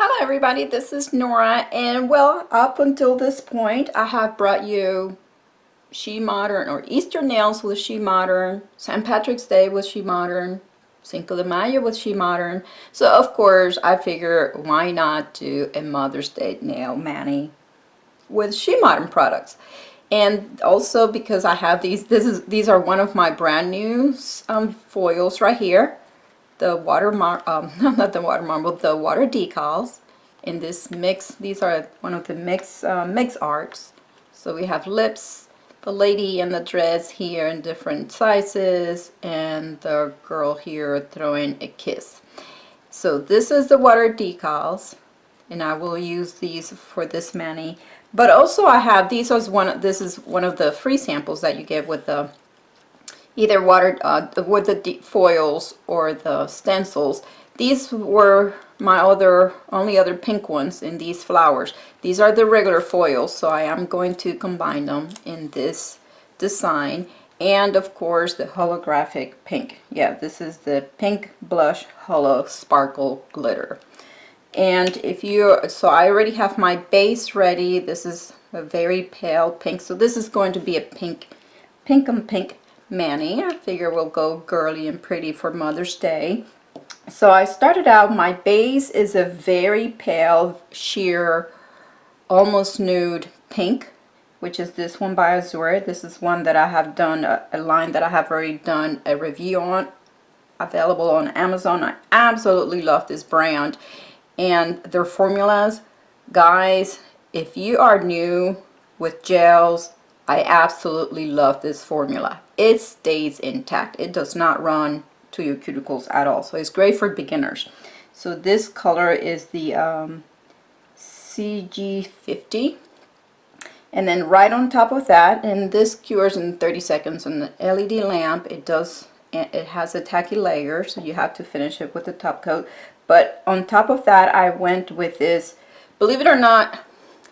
Hello everybody, this is Nora, and well, up until this point I have brought you SheModern or Easter nails with SheModern, St. Patrick's Day with SheModern, Cinco de Mayo with SheModern. So of course I figure why not do a Mother's Day nail mani with SheModern products. And also because I have these are one of my brand new foils right here. The not the water marble, the water decals in this mix. These are one of the mix arts. So we have lips, the lady in the dress here in different sizes, and the girl here throwing a kiss. So this is the water decals, and I will use these for this mani. But also I have this is one of the free samples that you get with the either with the foils or the stencils. These were my only other pink ones in these flowers. These are the regular foils, so I am going to combine them in this design. And of course the holographic pink. Yeah, this is the pink blush holo sparkle glitter. And so I already have my base ready. This is a very pale pink, so this is going to be a pink on pink mani. I figure we'll go girly and pretty for Mother's Day. So I started out, my base is a very pale sheer almost nude pink, which is this one by Azure. This is one that I have done a line that I have already done a review on, available on Amazon. I absolutely love this brand and their formulas. Guys, if you are new with gels, I absolutely love this formula. It stays intact. It does not run to your cuticles at all. So it's great for beginners. So this color is the CG50. And then right on top of that, and this cures in 30 seconds on the LED lamp. It has a tacky layer, so you have to finish it with the top coat. But on top of that, I went with this, believe it or not,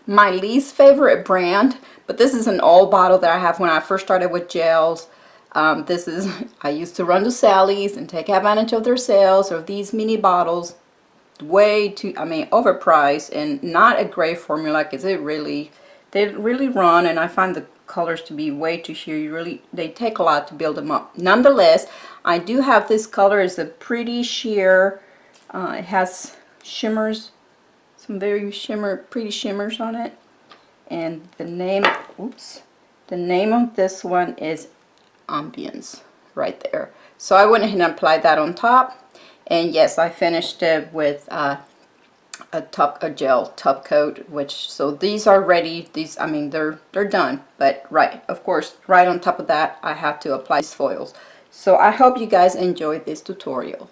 my least favorite brand, but this is an old bottle that I have when I first started with gels. I used to run to Sally's and take advantage of their sales of these mini bottles. Way too, overpriced and not a great formula, because they really run, and I find the colors to be way too sheer. They take a lot to build them up. Nonetheless, I do have this color. It's a pretty sheer. It has shimmers, some very pretty shimmers on it. And the name of this one is Ambience, right there. So I went ahead and applied that on top. And yes, I finished it with a gel top coat, so these are ready. They're done, but of course, right on top of that, I have to apply these foils. So I hope you guys enjoyed this tutorial.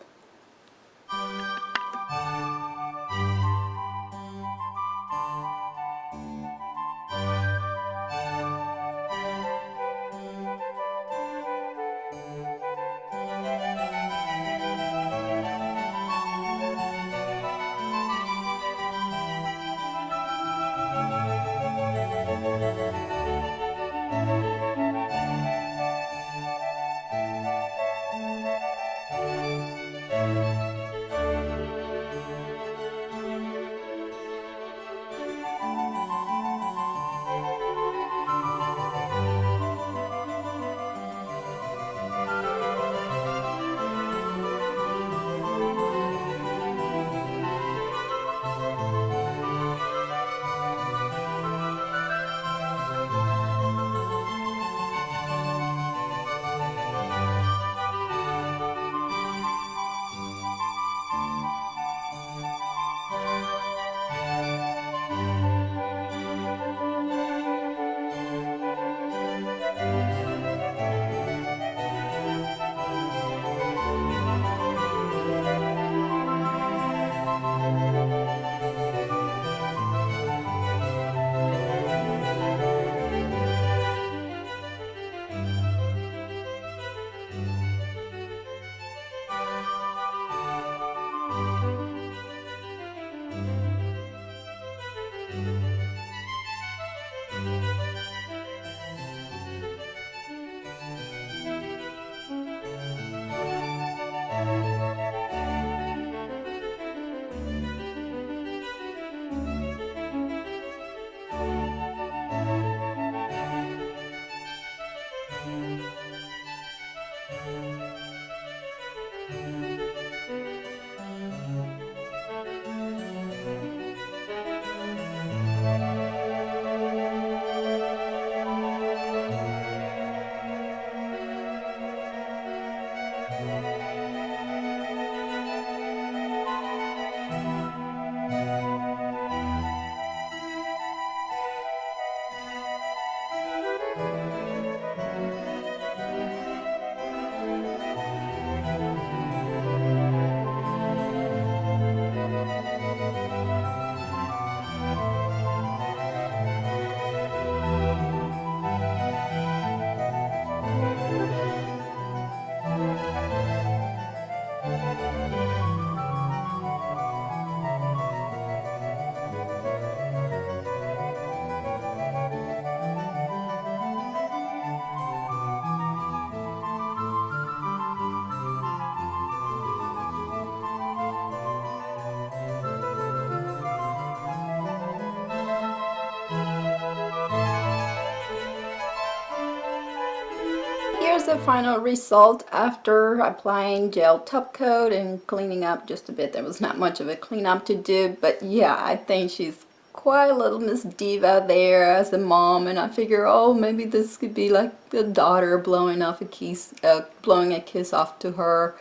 the final result after applying gel top coat and cleaning up just a bit. There was not much of a cleanup to do, but yeah, I think she's quite a little Miss Diva there as a mom, and I figure, oh, maybe this could be like the daughter blowing off a kiss, blowing a kiss off to her,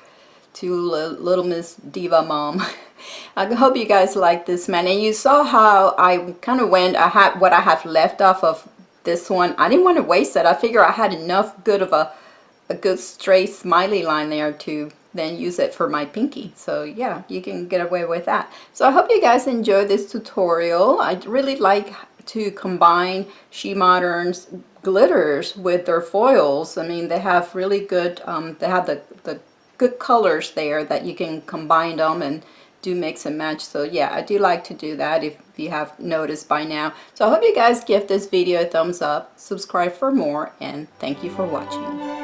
to little Miss Diva Mom. I hope you guys like this, man. And you saw how I kind of went, I had what I have left off of this one. I didn't want to waste it. I figure I had enough good of a good straight smiley line there to then use it for my pinky. So yeah, you can get away with that. So I hope you guys enjoyed this tutorial. I really like to combine SheModern's glitters with their foils. I mean, they have really good, they have the good colors there that you can combine them and do mix and match. So yeah, I do like to do that, if you have noticed by now. So I hope you guys give this video a thumbs up, subscribe for more, and thank you for watching.